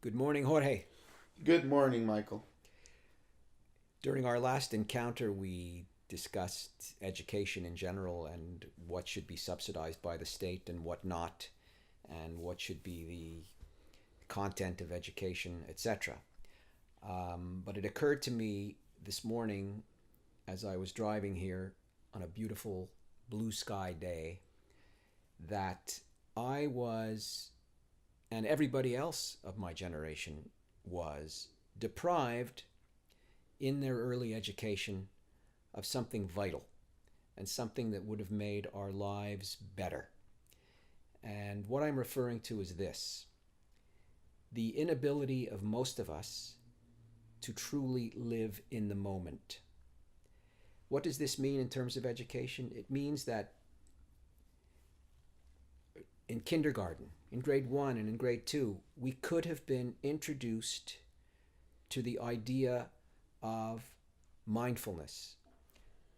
Good morning, Jorge. Good morning, Michael. During our last encounter, we discussed education in general and what should be subsidized by the state and what not, and what should be the content of education, etc. But it occurred to me this morning as I was driving here on a beautiful blue sky day that I was, and everybody else of my generation was, deprived in their early education of something vital and something that would have made our lives better. And what I'm referring to is this: the inability of most of us to truly live in the moment. What does this mean in terms of education? It means that in kindergarten, in grade 1 and in grade 2, we could have been introduced to the idea of mindfulness,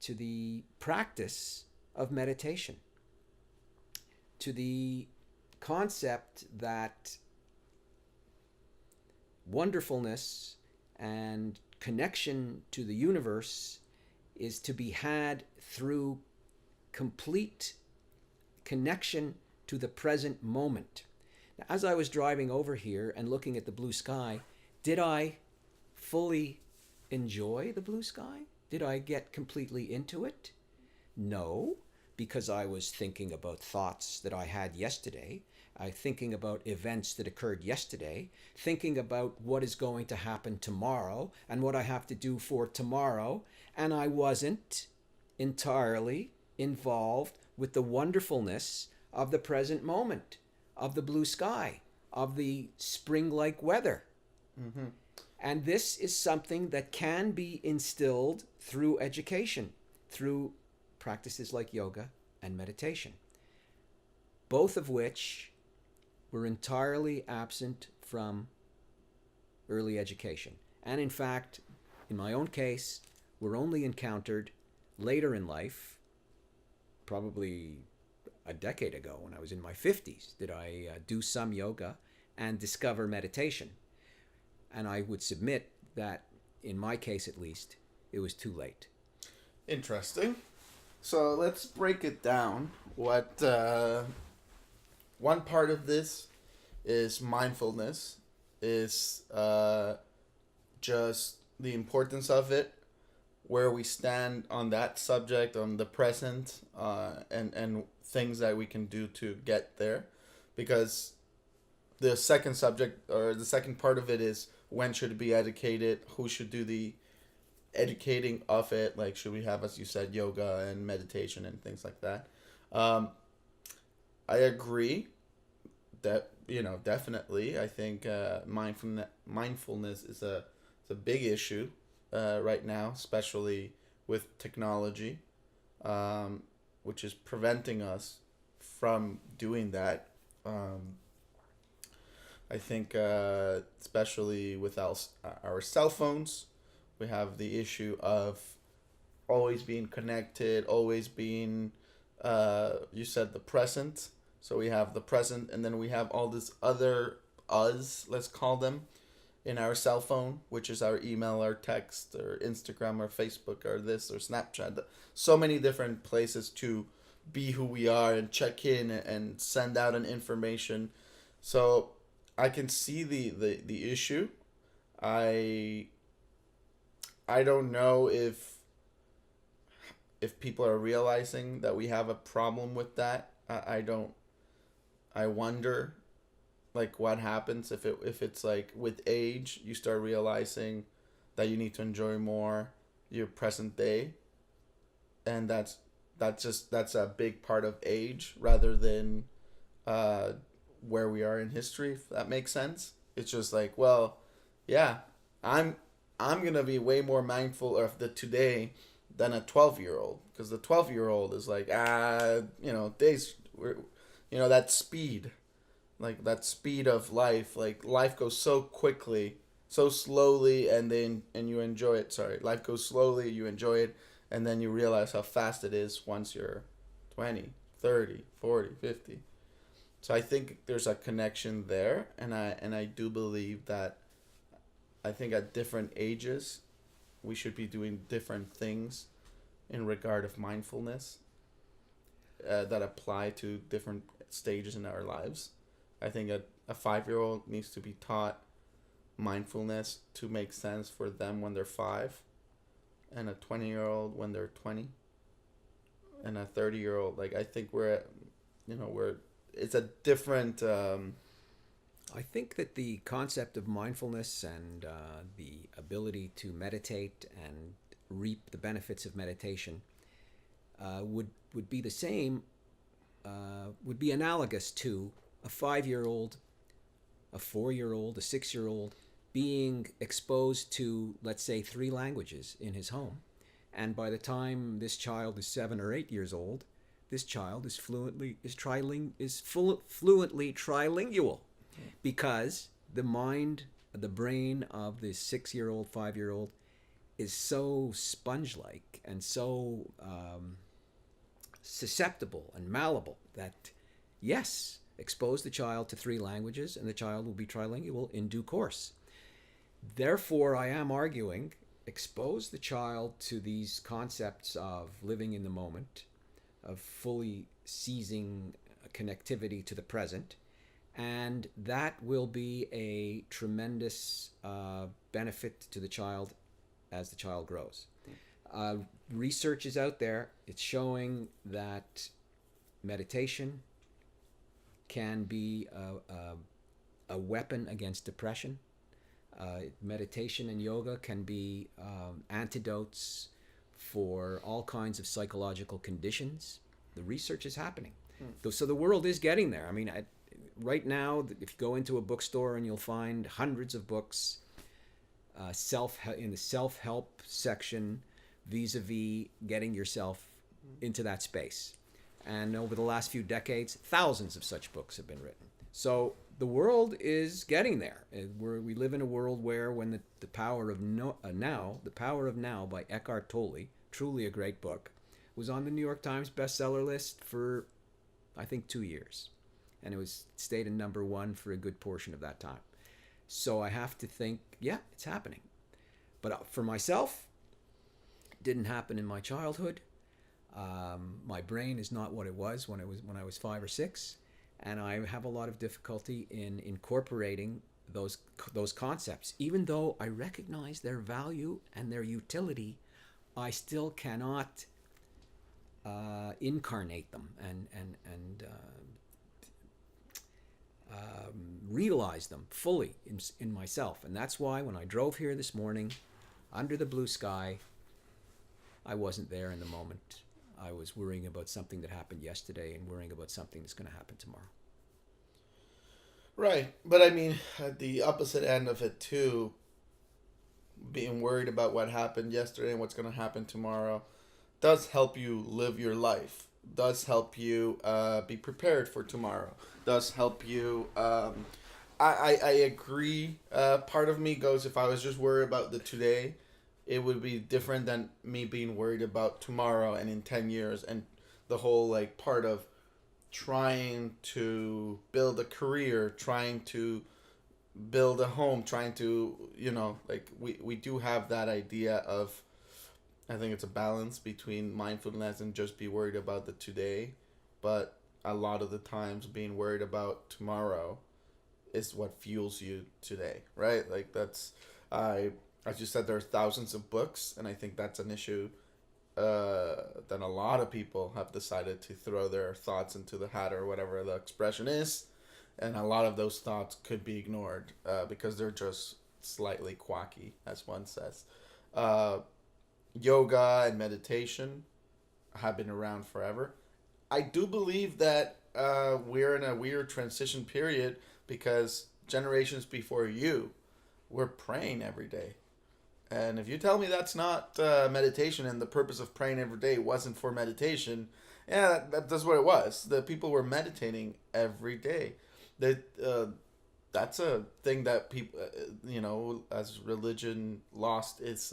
to the practice of meditation, to the concept that wonderfulness and connection to the universe is to be had through complete connection to the present moment. Now, as I was driving over here and looking at the blue sky, did I fully enjoy the blue sky? Did I get completely into it? No, because I was thinking about thoughts that I had yesterday, thinking about events that occurred yesterday, thinking about what is going to happen tomorrow and what I have to do for tomorrow, and I wasn't entirely involved with the wonderfulness of the present moment, of the blue sky, of the spring like weather. hmm And this is something that can be instilled through education, through practices like yoga and meditation, both of which were entirely absent from early education. And in fact, in my own case, were only encountered later in life, probably a decade ago when I was in my 50s, did I do some yoga and discover meditation. And I would submit that, in my case at least, it was too late. Interesting. So let's break it down. What one part of this is mindfulness, is just the importance of it, where we stand on that subject, on the present, and things that we can do to get there, because the second subject or the second part of it is when should it be educated, who should do the educating of it, like should we have, as you said, yoga and meditation and things like that. um, I agree that, definitely, I think mindfulness is a big issue right now, especially with technology, um, which is preventing us from doing that. I think, especially with our cell phones, we have the issue of always being connected, always being, you said the present. So we have the present, and then we have all this other us, let's call them, in our cell phone, which is our email, our text, or Instagram, or Facebook, or this, or Snapchat. So many different places to be who we are and check in and send out an information. So I can see the issue. I I don't know if people are realizing that we have a problem with that. I don't. I wonder, like, what happens if it's like with age you start realizing that you need to enjoy more your present day, and that's a big part of age rather than uh where we are in history, if that makes sense. It's just like, well, yeah, i'm I'm gonna be way more mindful of the today than a 12-year-old, because the 12-year-old is like, days, that speed, like that speed of life, like life goes so quickly, so slowly, and you enjoy it. Sorry, life goes slowly, you enjoy it, and then you realize how fast it is once you're 20, 30, 40, 50. So I think there's a connection there, and I do believe that I think at different ages we should be doing different things in regard of mindfulness that apply to different stages in our lives. I think a 5-year-old needs to be taught mindfulness to make sense for them when they're 5, and a 20-year-old when they're 20, and a 30-year-old. Like, I think we're at, we're it's a different. I think that the concept of mindfulness and the ability to meditate and reap the benefits of meditation would be the same, would be analogous to a 5-year-old, a 4-year-old, a 6-year-old being exposed to, let's say, 3 languages in his home. And by the time this child is 7 or 8 years old, this child is fluently trilingual, because the mind, the brain of this 6-year-old, 5-year-old is so sponge-like and so susceptible and malleable that, yes, expose the child to 3 languages and the child will be trilingual in due course. Therefore, I am arguing, expose the child to these concepts of living in the moment, of fully seizing connectivity to the present, and that will be a tremendous benefit to the child as the child grows. Research is out there. It's showing that meditation can be a weapon against depression. Meditation and yoga can be antidotes for all kinds of psychological conditions. The research is happening. So the world is getting there. I mean, right now, if you go into a bookstore, and you'll find hundreds of books in the self-help section vis-a-vis getting yourself into that space. And over the last few decades, thousands of such books have been written. So the world is getting there. We live in a world where, when the Power of Now, The Power of Now by Eckhart Tolle, truly a great book, was on the New York Times bestseller list for, I think, 2 years. And stayed in number 1 for a good portion of that time. So I have to think, yeah, it's happening. But for myself, it didn't happen in my childhood. My brain is not what it was when I was 5 or 6, and I have a lot of difficulty in incorporating those concepts. Even though I recognize their value and their utility, I still cannot incarnate them and realize them fully in myself. And that's why when I drove here this morning, under the blue sky, I wasn't there in the moment. I was worrying about something that happened yesterday and worrying about something that's going to happen tomorrow. Right. But I mean, at the opposite end of it too, being worried about what happened yesterday and what's going to happen tomorrow does help you live your life, does help you be prepared for tomorrow, does help you. I agree. Part of me goes, if I was just worried about the today, it would be different than me being worried about tomorrow and in 10 years, and the whole like part of trying to build a career, trying to build a home, trying to, like we do have that idea of, I think it's a balance between mindfulness and just be worried about the today, but a lot of the times being worried about tomorrow is what fuels you today, right? Like that's, as you said, there are thousands of books, and I think that's an issue that a lot of people have decided to throw their thoughts into the hat, or whatever the expression is, and a lot of those thoughts could be ignored because they're just slightly quacky, as one says. Yoga and meditation have been around forever. I do believe that we're in a weird transition period, because generations before you were praying every day. And if you tell me that's not meditation, and the purpose of praying every day wasn't for meditation, yeah, that's what it was. The people were meditating every day. That's a thing that people, as religion lost its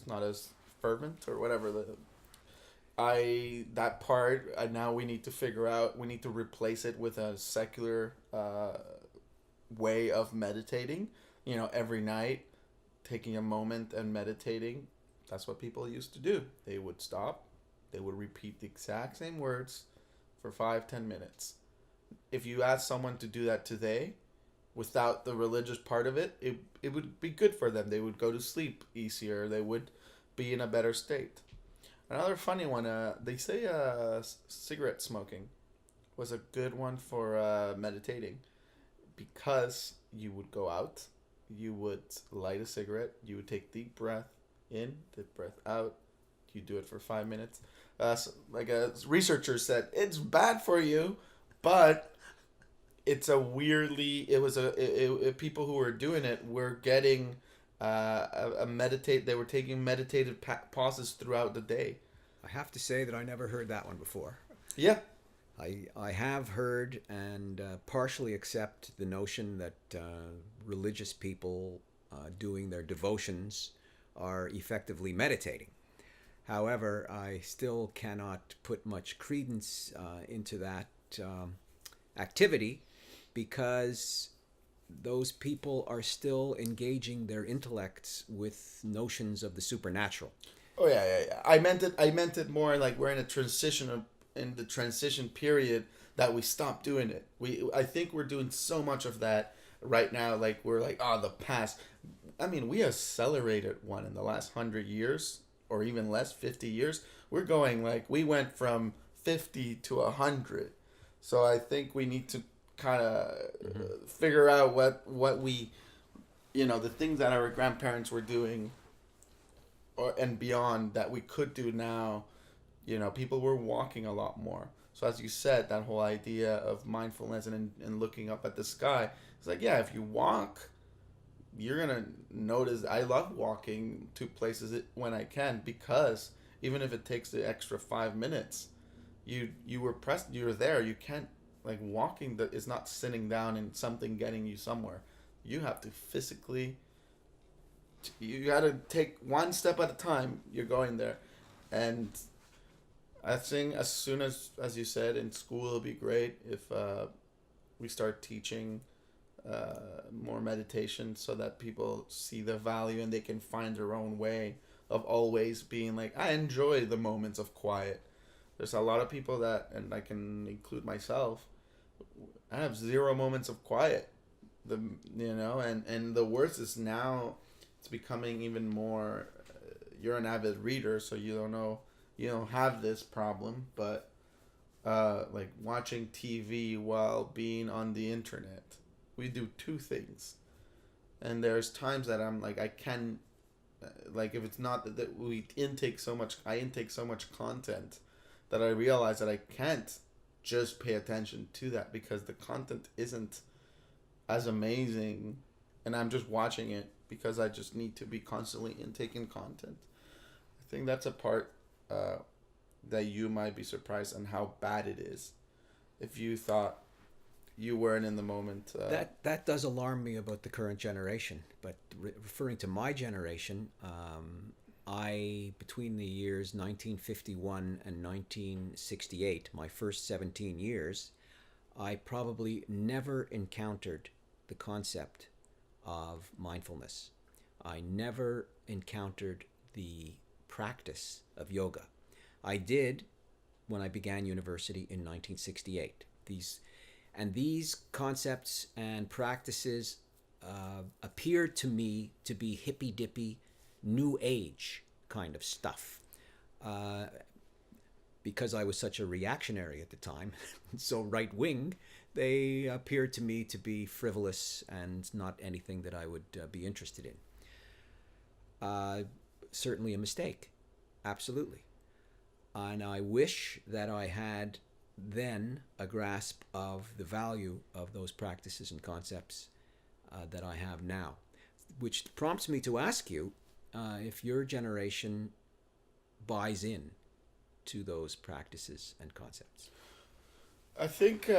not as fervent or whatever. that part, now we need to figure out, we need to replace it with a secular way of meditating. Every night, taking a moment and meditating. That's what people used to do. They would stop, they would repeat the exact same words for 5-10 minutes. If you ask someone to do that today, without the religious part of it, it would be good for them. They would go to sleep easier. They would be in a better state. Another funny one, they say cigarette smoking was a good one for meditating, because you would go out, you would light a cigarette, you would take deep breath in, deep breath out, you do it for 5 minutes. Like a researcher said, it's bad for you, but it's a weirdly, people who were doing it were getting they were taking meditative pauses throughout the day. I have to say that I never heard that one before. Yeah. I have heard and partially accept the notion that religious people doing their devotions are effectively meditating. However, I still cannot put much credence into that activity, because those people are still engaging their intellects with notions of the supernatural. Oh yeah. I meant it more like we're in the transition period that we stopped doing it. I think we're doing so much of that right now. Like we're like, oh, the past. I mean, we accelerated one in the last 100 years, or even less, 50 years. We're going like, we went from 50 to 100. So I think we need to kind of figure out what we, the things that our grandparents were doing, and beyond, that we could do now. People were walking a lot more. So as you said, that whole idea of mindfulness and looking up at the sky, it's like, yeah, if you walk, you're going to notice. I love walking to places when I can, because even if it takes the extra 5 minutes, you were present, you're there. You can't, like, walking is not sitting down and something getting you somewhere. You have to physically, you got to take one step at a time. You're going there. And I think as soon as you said, in school, it'll be great if we start teaching more meditation, so that people see the value and they can find their own way of always being like, I enjoy the moments of quiet. There's a lot of people that, and I can include myself, I have 0 moments of quiet. And the worst is now it's becoming even more. You're an avid reader, so you don't have this problem, but like watching TV while being on the internet, we do 2 things, and there's times that I'm like, I can, like, if it's not that I intake so much content that I realize that I can't just pay attention to that, because the content isn't as amazing, and I'm just watching it because I just need to be constantly intaking content. I think that's a part that you might be surprised on how bad it is, if you thought you weren't in the moment. That does alarm me about the current generation. But referring to my generation, I, between the years 1951 and 1968, my first 17 years, I probably never encountered the concept of mindfulness. I never encountered the practice of yoga. I did when I began university in 1968. These concepts and practices appeared to me to be hippy-dippy, new age kind of stuff. Because I was such a reactionary at the time, so right-wing, they appeared to me to be frivolous and not anything that I would be interested in. Certainly a mistake, absolutely. And I wish that I had then a grasp of the value of those practices and concepts that I have now, which prompts me to ask you if your generation buys in to those practices and concepts. I think,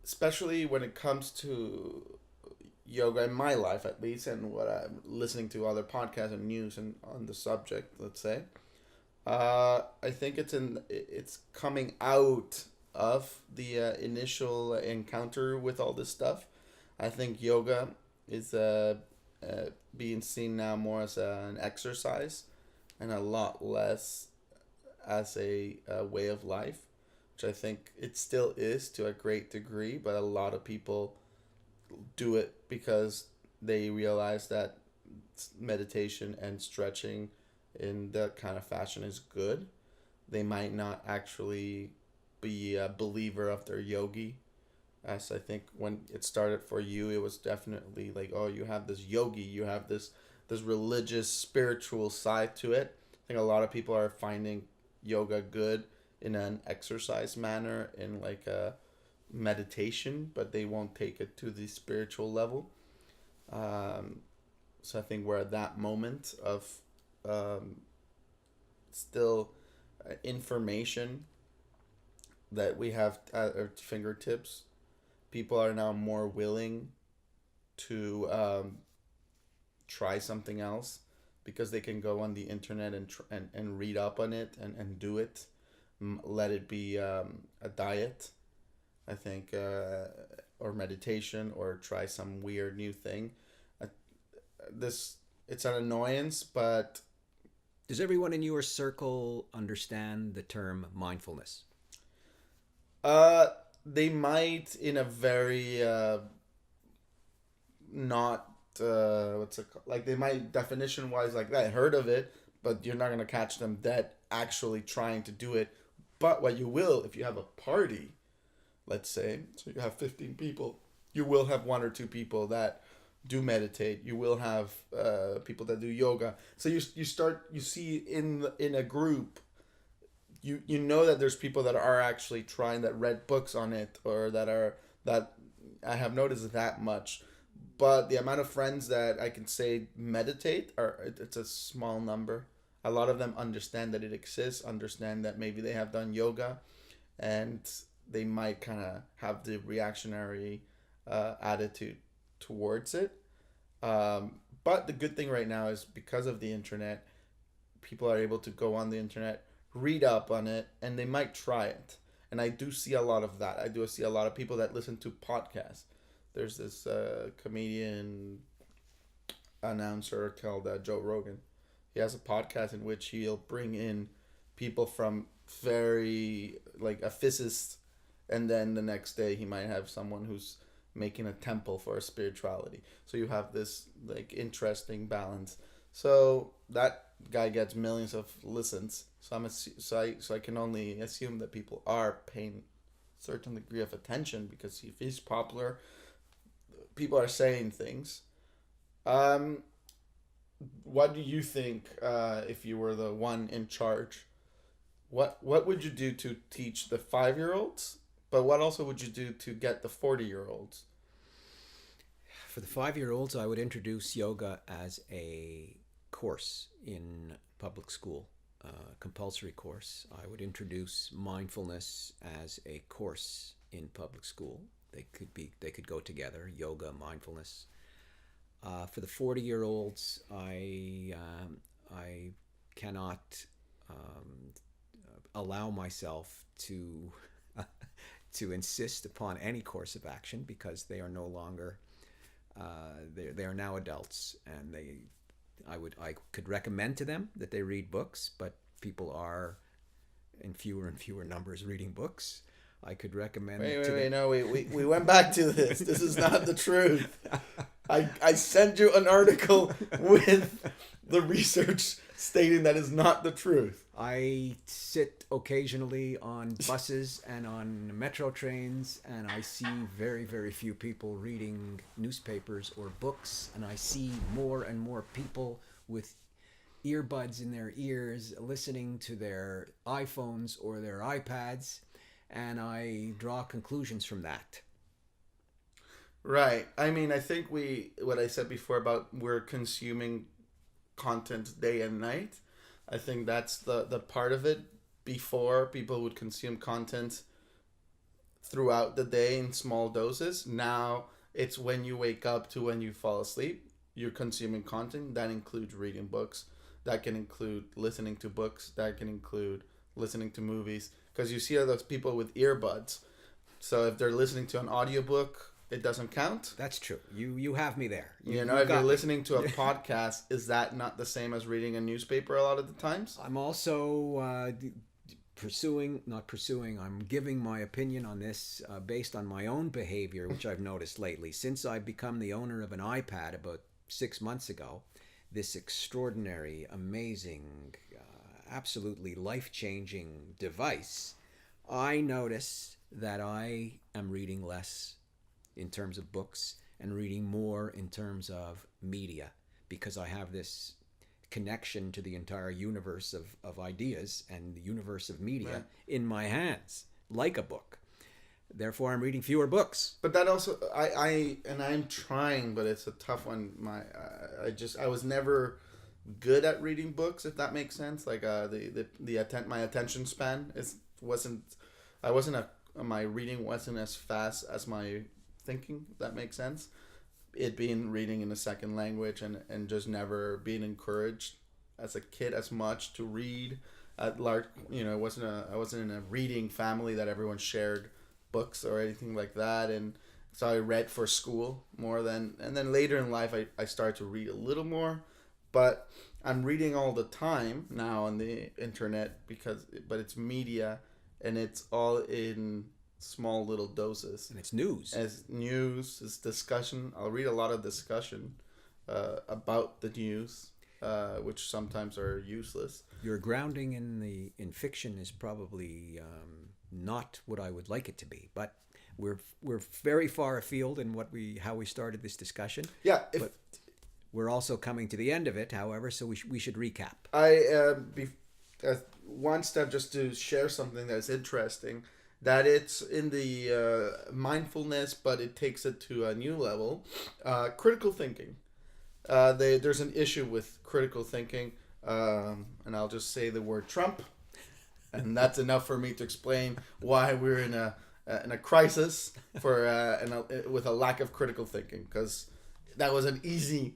especially when it comes to yoga, in my life at least, and what I'm listening to other podcasts and news and on the subject, let's say, I think it's coming out of the initial encounter with all this stuff. I think yoga is being seen now more as an exercise and a lot less as a way of life, which I think it still is to a great degree, but a lot of people do it because they realize that meditation and stretching in that kind of fashion is good. They might not actually be a believer of their yogi. As I think when it started for you, it was definitely like, oh, you have this yogi, you have this religious, spiritual side to it. I think a lot of people are finding yoga good in an exercise manner, in like a meditation, but they won't take it to the spiritual level. Um, so I think we're at that moment of um, still information that we have at our fingertips. People are now more willing to try something else because they can go on the internet and read up on it and do it. Let it be a diet, I think, or meditation, or try some weird new thing. Uh, this it's an annoyance, but Does everyone in your circle understand the term mindfulness? uh, they might in a very not what's it called? Like they might definition wise like that heard of it, but you're not gonna catch them dead actually trying to do it. But what you will, if you have a party, let's say, so you have 15 people, you will have one or two people that do meditate. You will have people that do yoga. So you see in a group, you know that there's people that are actually trying, that read books on it, or that I have noticed that much. But the amount of friends that I can say meditate it's a small number. A lot of them understand that it exists, understand that maybe they have done yoga, and they might kind of have the reactionary attitude towards it. But the good thing right now is because of the internet, people are able to go on the internet, read up on it, and they might try it. And I do see a lot of that. I do see a lot of people that listen to podcasts. There's this comedian announcer called Joe Rogan. He has a podcast in which he'll bring in people from very like a physicist, and then the next day he might have someone who's making a temple for a spirituality. So you have this like interesting balance. So that guy gets millions of listens. So I can only assume that people are paying a certain degree of attention, because if he's popular, people are saying things. Um, what do you think if you were the one in charge? What would you do to teach the 5 year olds? But what also would you do to get the 40 year olds? For the 5 year olds, I would introduce yoga as a course in public school, compulsory course. I would introduce mindfulness as a course in public school. They could go together, yoga, mindfulness. For the 40 year olds, I cannot allow myself to to insist upon any course of action, because they are no longer they are now adults, and I could recommend to them that they read books, but people are in fewer and fewer numbers reading books. I could recommend Wait, to wait, wait. them. No, we went back to this. This is not the truth. I sent you an article with the research stating that is not the truth. I sit occasionally on buses and on metro trains, and I see very, very few people reading newspapers or books, and I see more and more people with earbuds in their ears listening to their iPhones or their iPads, and I draw conclusions from that. Right. I mean, I think what I said before about we're consuming content day and night. I think that's the part of it. Before, people would consume content throughout the day in small doses. Now it's when you wake up to when you fall asleep, you're consuming content. That includes reading books. That can include listening to books. That can include listening to movies. Because you see those people with earbuds. So if they're listening to an audiobook, it doesn't count. That's true. You have me there. You know, if you're listening to a podcast, is that not the same as reading a newspaper a lot of the times? I'm also I'm giving my opinion on this based on my own behavior, which I've noticed lately. Since I've become the owner of an iPad about 6 months ago, this extraordinary, amazing, absolutely life-changing device, I notice that I am reading less in terms of books and reading more in terms of media, because I have this connection to the entire universe of ideas and the universe of media Right. in my hands, like a book. Therefore, I'm reading fewer books. But that also, I'm trying, but it's a tough one. I was never good at reading books, if that makes sense. Like my attention span my reading wasn't as fast as my thinking, if that makes sense. It being reading in a second language and just never being encouraged as a kid as much to read at large. You know, I wasn't in a reading family that everyone shared books or anything like that, and so I read for school more than, and then later in life I started to read a little more, but I'm reading all the time now on the internet but it's media and it's all in small little doses. And it's news. As news, it's discussion. I'll read a lot of discussion about the news, which sometimes are useless. Your grounding in fiction is probably not what I would like it to be, but we're very far afield in how we started this discussion. Yeah, but we're also coming to the end of it, however, so we should recap. One step just to share something that's interesting, that it's in the mindfulness, but it takes it to a new level. Critical thinking. There's an issue with critical thinking, and I'll just say the word Trump, and that's enough for me to explain why we're in a crisis with a lack of critical thinking. Because that's an easy.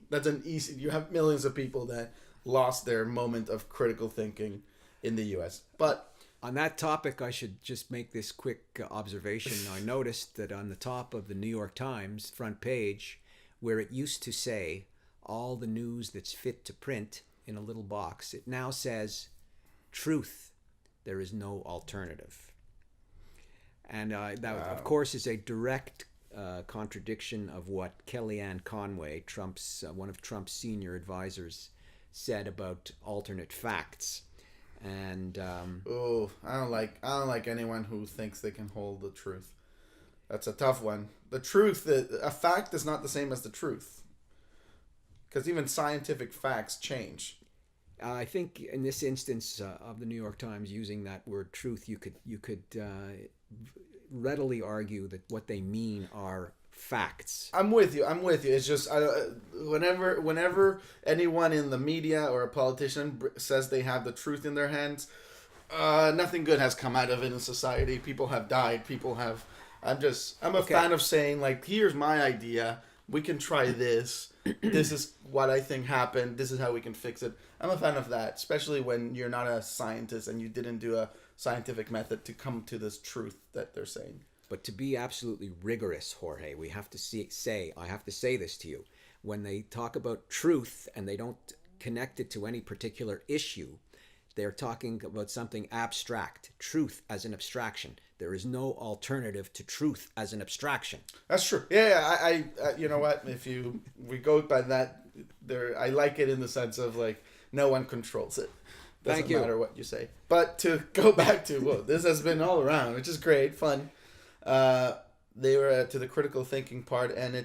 You have millions of people that lost their moment of critical thinking in the U.S. But on that topic, I should just make this quick observation. I noticed that on the top of the New York Times front page, where it used to say all the news that's fit to print in a little box, it now says truth. There is no alternative. And that, of course, is a direct contradiction of what Kellyanne Conway, one of Trump's senior advisors, said about alternate facts. And I don't like anyone who thinks they can hold the truth. That's a tough one. The truth, a fact is not the same as the truth, because even scientific facts change. I think in this instance of the New York Times using that word truth, you could readily argue that what they mean are facts. I'm with you. It's just whenever anyone in the media or a politician says they have the truth in their hands, nothing good has come out of it in society. People have died. I'm a fan of saying, like, here's my idea. We can try this. This is what I think happened. This is how we can fix it. I'm a fan of that, especially when you're not a scientist and you didn't do a scientific method to come to this truth that they're saying. But to be absolutely rigorous, Jorge, I have to say this to you. When they talk about truth and they don't connect it to any particular issue, they're talking about something abstract. Truth as an abstraction. There is no alternative to truth as an abstraction. That's true. Yeah. I you know what? We go by that, I like it in the sense of, like, no one controls it. Doesn't matter what you say. But to go back to, this has been all around, which is great, fun. They were to the critical thinking part, and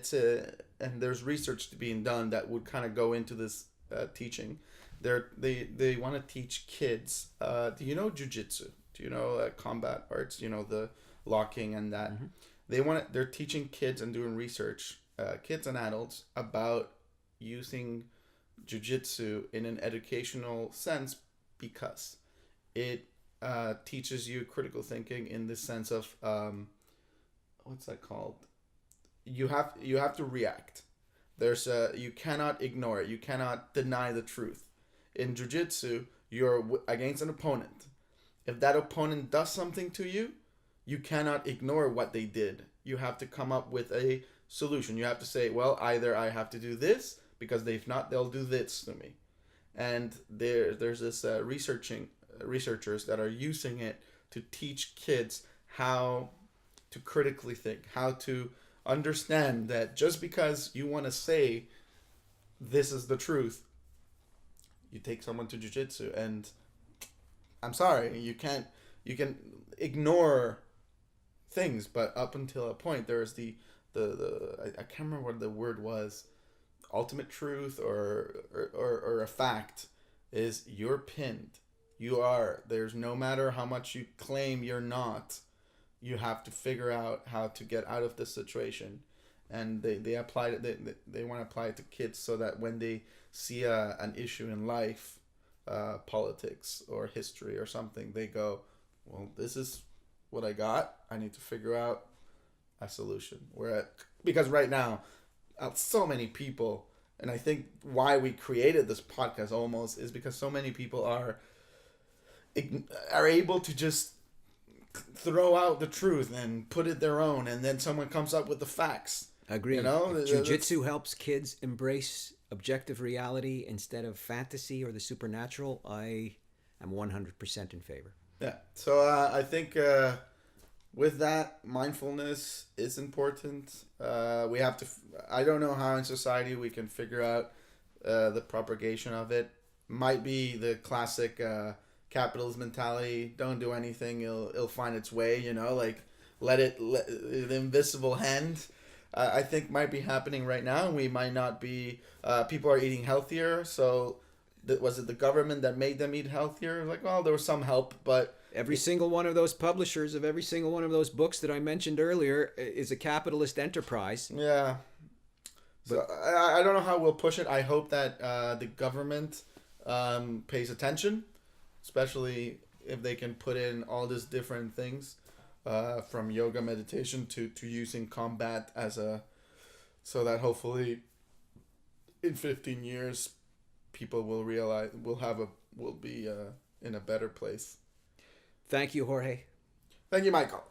and there's research being done that would kind of go into this teaching. They want to teach kids. Do you know jujitsu? Do you know combat arts? You know, the locking and that. Mm-hmm. They're teaching kids and doing research, kids and adults, about using jujitsu in an educational sense, because it teaches you critical thinking in the sense of what's that called? You have to react. You cannot ignore it. You cannot deny the truth. in jiu-jitsu, you're against an opponent. If that opponent does something to you, you cannot ignore what they did. You have to come up with a solution. You have to say, well, either I have to do this, because if not, they'll do this to me. And there's this researchers that are using it to teach kids how to critically think, how to understand that just because you want to say this is the truth, you take someone to jiu-jitsu, and I'm sorry, you can ignore things, but up until a point, there's the I can't remember what the word was, ultimate truth or a fact is you're pinned. There's no matter how much you claim you're not, you have to figure out how to get out of this situation. And they apply it, they want to apply it to kids so that when they see an issue in life, politics or history or something, they go, well, this is what I got. I need to figure out a solution. Because right now, so many people, and I think why we created this podcast almost is because so many people are able to just throw out the truth and put it their own, and then someone comes up with the facts. Agree. If jiu-jitsu helps kids embrace objective reality instead of fantasy or the supernatural, I am 100% in favor. Yeah. So I think with that, mindfulness is important. We have to. I don't know how in society we can figure out the propagation of it. Might be the classic capitalist mentality. Don't do anything; it'll find its way. Like let the invisible hand. I think might be happening right now. We might not be. People are eating healthier, so. Was it the government that made them eat healthier? Like, well, there was some help, but every single one of those publishers of every single one of those books that I mentioned earlier is a capitalist enterprise. Yeah. So I don't know how we'll push it. I hope that the government pays attention, especially if they can put in all these different things, from yoga, meditation to using combat so that hopefully in 15 years people will realize we'll be in a better place. Thank you, Jorge. Thank you, Michael.